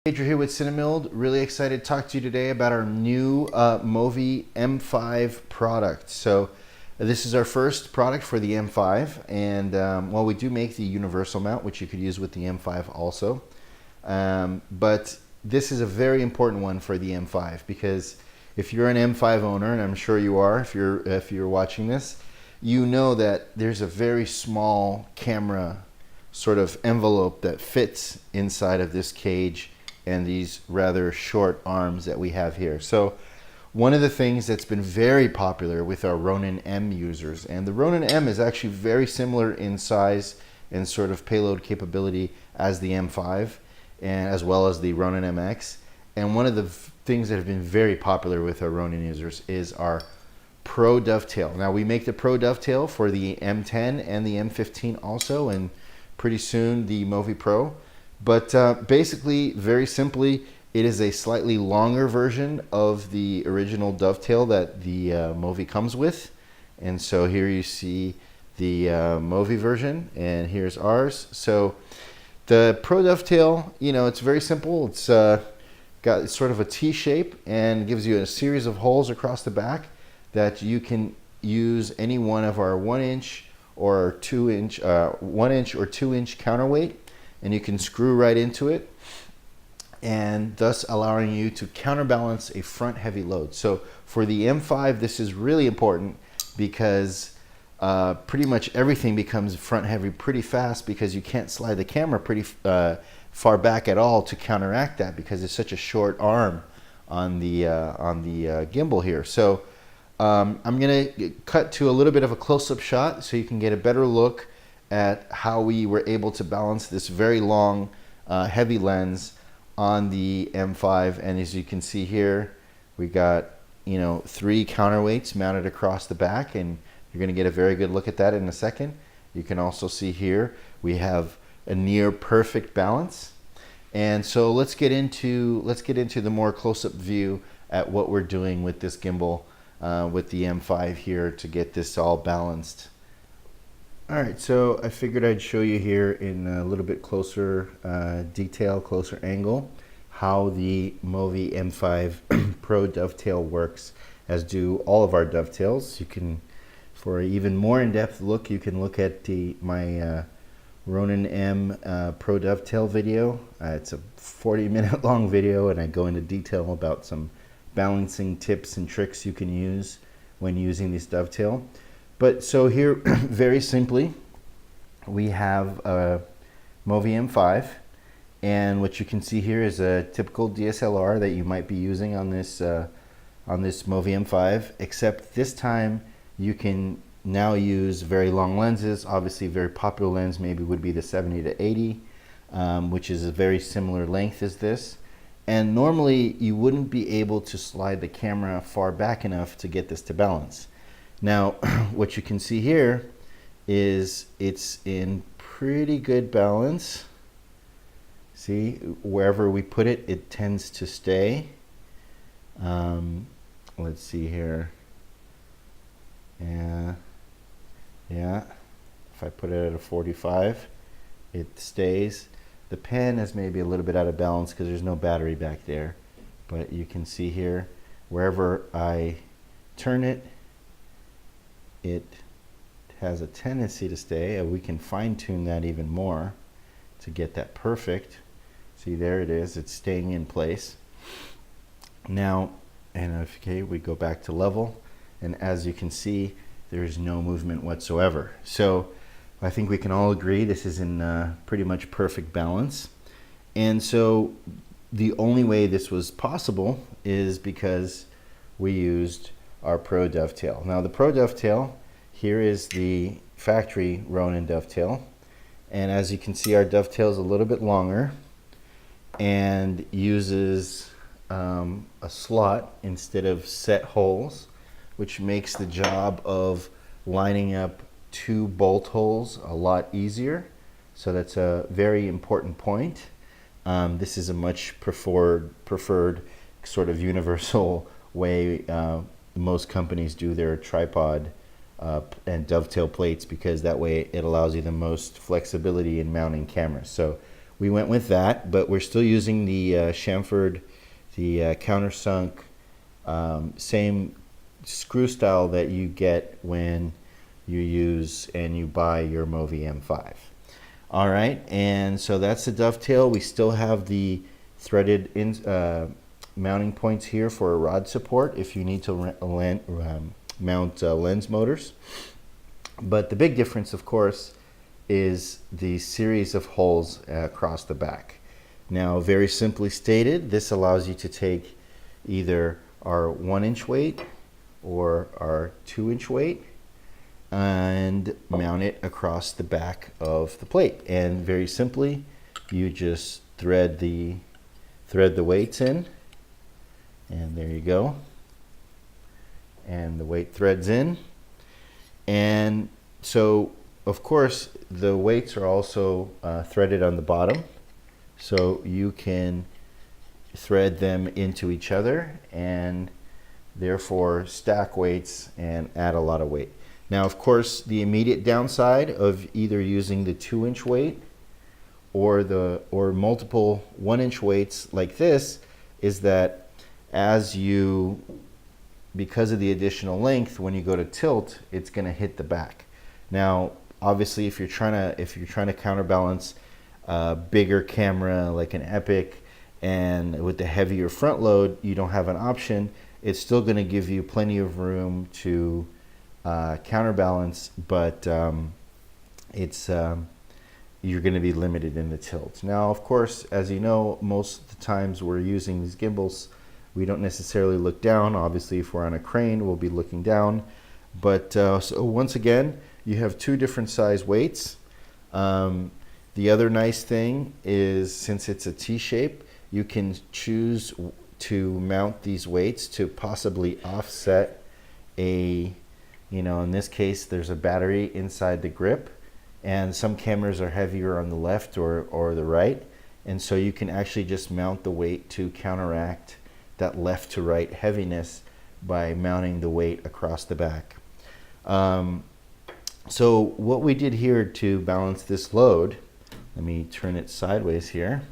Pedro here with CineMilled. Really excited to talk to you today about our new MoVI M5 product. So this is our first product for the M5, and well, we do make the universal mount, which you could use with the M5 also. But this is a very important one for the M5 because if you're an M5 owner, and I'm sure you are if you're watching this, you know that there's a very small camera sort of envelope that fits inside of this cage and these rather short arms that we have here. So one of the things that's been very popular with our Ronin-M users, and the Ronin-M is actually very similar in size and sort of payload capability as the M5 and as well as the Ronin-MX. And one of the things that have been very popular with our Ronin users is our Pro Dovetail. Now we make the Pro Dovetail for the M10 and the M15 also, and pretty soon the MoVI Pro. But basically, very simply, it is a slightly longer version of the original dovetail that the MoVI comes with. And so here you see the MoVI version, and here's ours. So the Pro Dovetail, you know, it's very simple. It's got sort of a T shape and gives you a series of holes across the back that you can use any one of our 1-inch or 2-inch, 1-inch or 2-inch counterweight, and you can screw right into it, and thus allowing you to counterbalance a front heavy load. So for the M5, this is really important because pretty much everything becomes front heavy pretty fast because you can't slide the camera pretty far back at all to counteract that because it's such a short arm on the gimbal here. So I'm gonna cut to a little bit of a close-up shot so you can get a better look at how we were able to balance this very long heavy lens on the M5. And as you can see here, we got, you know, 3 counterweights mounted across the back, and you're going to get a very good look at that in a second. You can also see here we have a near perfect balance. And so let's get into the more close-up view at what we're doing with this gimbal with the M5 here to get this all balanced. Alright, so I figured I'd show you here in a little bit closer detail, closer angle, how the MoVI M5 Pro Dovetail works, as do all of our dovetails. You can, for an even more in-depth look, you can look at my Ronin-M Pro Dovetail video. It's a 40-minute long video, and I go into detail about some balancing tips and tricks you can use when using this dovetail. But so here, very simply, we have a MoVI M5, and what you can see here is a typical DSLR that you might be using on this MoVI M5, except this time you can now use very long lenses. Obviously, a very popular lens maybe would be the 70 to 80, which is a very similar length as this. And normally, you wouldn't be able to slide the camera far back enough to get this to balance. Now, what you can see here is it's in pretty good balance. See, wherever we put it, it tends to stay. Let's see here. Yeah. If I put it at a 45, it stays. The pen is maybe a little bit out of balance because there's no battery back there. But you can see here, wherever I turn it, it has a tendency to stay, and we can fine-tune that even more to get that perfect. See, there it is, it's staying in place. Now, and okay, we go back to level, and as you can see, there is no movement whatsoever. So I think we can all agree this is in pretty much perfect balance. And so the only way this was possible is because we used our Pro Dovetail. Now the Pro Dovetail, here is the factory Ronin dovetail, and as you can see, our dovetail is a little bit longer and uses a slot instead of set holes, which makes the job of lining up 2 bolt holes a lot easier. So that's a very important point. This is a much preferred sort of universal way most companies do their tripod and dovetail plates, because that way it allows you the most flexibility in mounting cameras. So we went with that, but we're still using the chamfered, the countersunk, same screw style that you get when you use and you buy your MoVI M5. All right, and so that's the dovetail. We still have the threaded mounting points here for a rod support if you need to mount lens motors. But the big difference, of course, is the series of holes across the back. Now, very simply stated, this allows you to take either our 1-inch weight or our 2-inch weight and mount it across the back of the plate. And very simply, you just thread the weights in, and there you go. And the weight threads in. And so, of course, the weights are also threaded on the bottom, so you can thread them into each other and therefore stack weights and add a lot of weight. Now, of course, the immediate downside of either using the 2-inch weight or multiple 1-inch weights like this is that because of the additional length, when you go to tilt, it's going to hit the back. Now, obviously, if you're trying to counterbalance a bigger camera like an Epic, and with the heavier front load, you don't have an option. It's still going to give you plenty of room to counterbalance, but you're going to be limited in the tilt. Now, of course, as you know, most of the times we're using these gimbals, we don't necessarily look down. Obviously, if we're on a crane, we'll be looking down. But so once again, you have 2 different size weights. The other nice thing is, since it's a T-shape, you can choose to mount these weights to possibly offset in this case, there's a battery inside the grip, and some cameras are heavier on the left or the right, and so you can actually just mount the weight to counteract that left to right heaviness by mounting the weight across the back. So what we did here to balance this load, let me turn it sideways here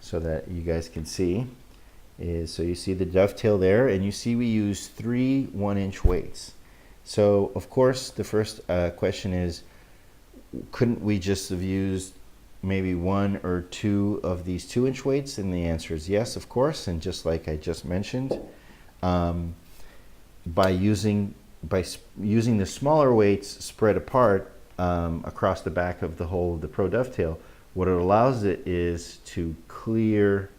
so that you guys can see, so you see the dovetail there, and you see we use 3 1-inch weights. So of course the first question is, couldn't we just have used maybe 1 or 2 of these 2-inch weights? And the answer is yes, of course. And just like I just mentioned, by using the smaller weights spread apart across the back of the whole of the Pro Dovetail, what it allows it is to clear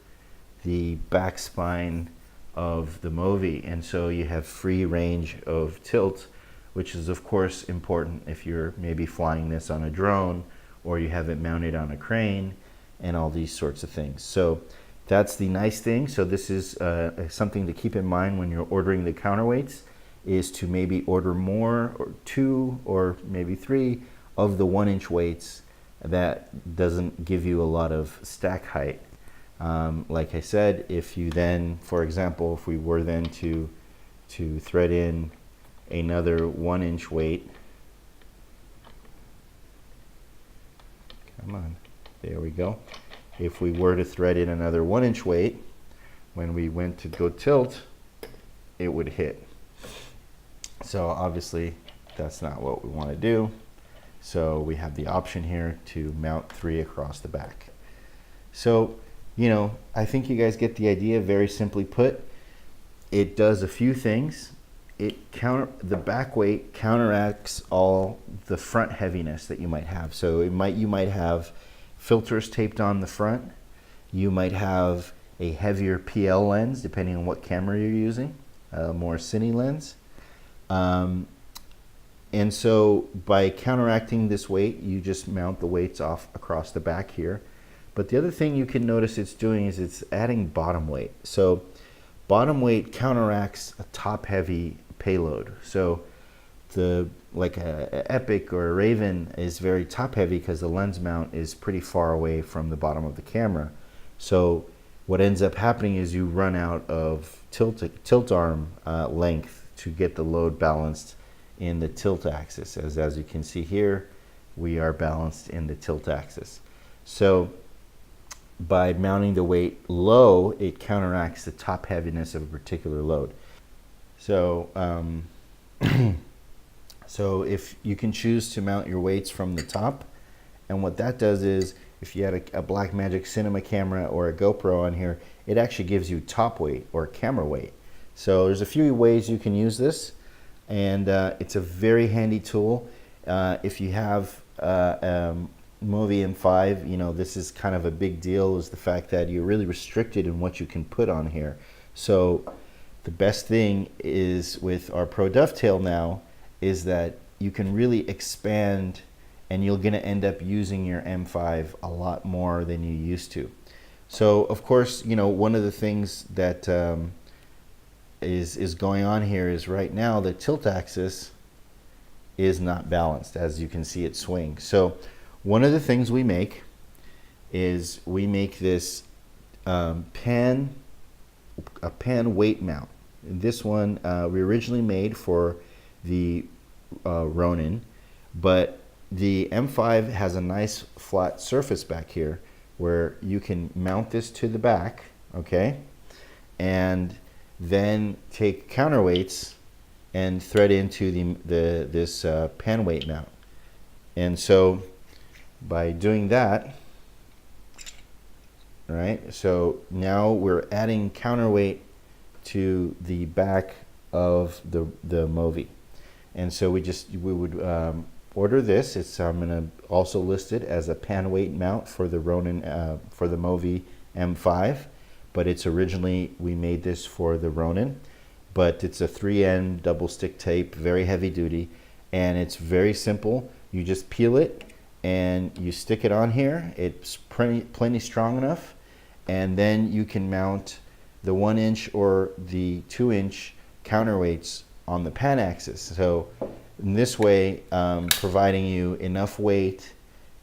the back spine of the MoVI, and so you have free range of tilt, which is of course important if you're maybe flying this on a drone or you have it mounted on a crane and all these sorts of things. So that's the nice thing. So this is something to keep in mind when you're ordering the counterweights, is to maybe order more, or 2 or maybe 3 of the 1-inch weights. That doesn't give you a lot of stack height. Like I said, if you then, for example, if we were then to thread in another 1-inch weight, come on, there we go. If we were to thread in another 1-inch weight, when we went to go tilt, it would hit. So obviously that's not what we want to do. So we have the option here to mount 3 across the back. So, I think you guys get the idea. Very simply put, it does a few things. The back weight counteracts all the front heaviness that you might have. So you might have filters taped on the front. You might have a heavier PL lens, depending on what camera you're using, more cine lens. And so by counteracting this weight, you just mount the weights off across the back here. But the other thing you can notice it's doing is it's adding bottom weight. So bottom weight counteracts a top heavy payload. So like a Epic or a Raven is very top heavy because the lens mount is pretty far away from the bottom of the camera. So what ends up happening is you run out of tilt arm length to get the load balanced in the tilt axis. As you can see here, we are balanced in the tilt axis. So by mounting the weight low, it counteracts the top heaviness of a particular load. So so if you can choose to mount your weights from the top, and what that does is, if you had a Blackmagic Cinema camera or a GoPro on here, it actually gives you top weight or camera weight. So there's a few ways you can use this, and it's a very handy tool. If you have MoVI M5, you know, this is kind of a big deal, is the fact that you're really restricted in what you can put on here. So the best thing is with our Pro Dovetail now is that you can really expand, and you're going to end up using your M5 a lot more than you used to. So of course, you know, one of the things that is going on here is right now the tilt axis is not balanced, as you can see it swing. So one of the things we make is we make this pan weight mount. This one we originally made for the Ronin, but the M5 has a nice flat surface back here where you can mount this to the back, okay, and then take counterweights and thread into this pan weight mount. And so by doing that, right, so now we're adding counterweight to the back of the MoVI. And so we would order this. It's I'm going to also list it as a pan weight mount for the Ronin, for the MoVI M5, but it's originally, we made this for the Ronin, but it's a 3N double stick tape, very heavy duty, and it's very simple. You just peel it and you stick it on here. It's plenty strong enough, and then you can mount the 1-inch or the 2-inch counterweights on the pan axis. So in this way, providing you enough weight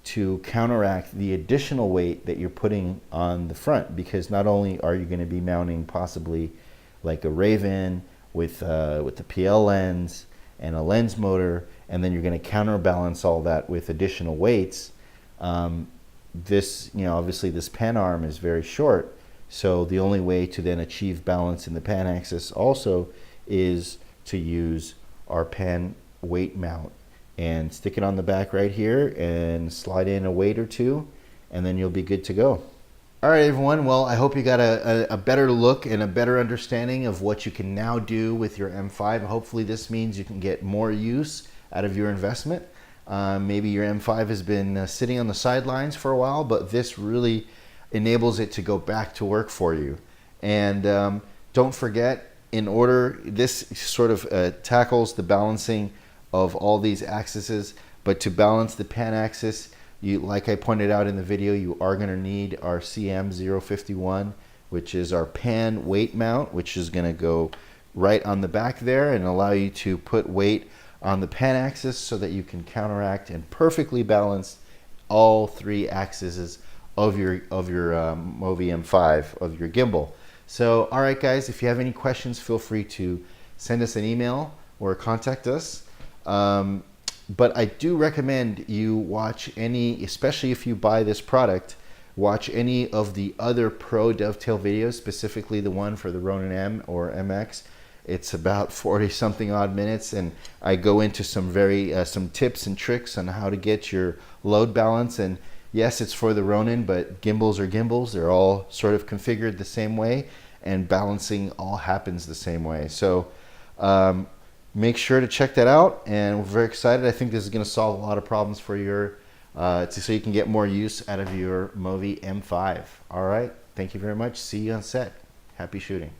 to counteract the additional weight that you're putting on the front, because not only are you going to be mounting possibly like a Raven with the PL lens and a lens motor, and then you're going to counterbalance all that with additional weights. This, you know, obviously this pan arm is very short, so the only way to then achieve balance in the pan axis also is to use our pan weight mount and stick it on the back right here and slide in a weight or two, and then you'll be good to go. All right, everyone. Well, I hope you got a better look and a better understanding of what you can now do with your M5. Hopefully this means you can get more use out of your investment. Maybe your M5 has been sitting on the sidelines for a while, but this really enables it to go back to work for you. And don't forget, this sort of tackles the balancing of all these axes, but to balance the pan axis, like I pointed out in the video, you are going to need our CM051, which is our pan weight mount, which is going to go right on the back there and allow you to put weight on the pan axis so that you can counteract and perfectly balance all three axes of your MoVI M5, of your gimbal. So, all right, guys, if you have any questions, feel free to send us an email or contact us. But I do recommend you watch any, especially if you buy this product, watch any of the other Pro Dovetail videos, specifically the one for the Ronin-M or MX. It's about 40-something odd minutes, and I go into some some tips and tricks on how to get your load balance. And yes, it's for the Ronin, but gimbals are gimbals. They're all sort of configured the same way, and balancing all happens the same way. So make sure to check that out, and we're very excited. I think this is going to solve a lot of problems for your, so you can get more use out of your MoVI M5. All right, thank you very much. See you on set. Happy shooting.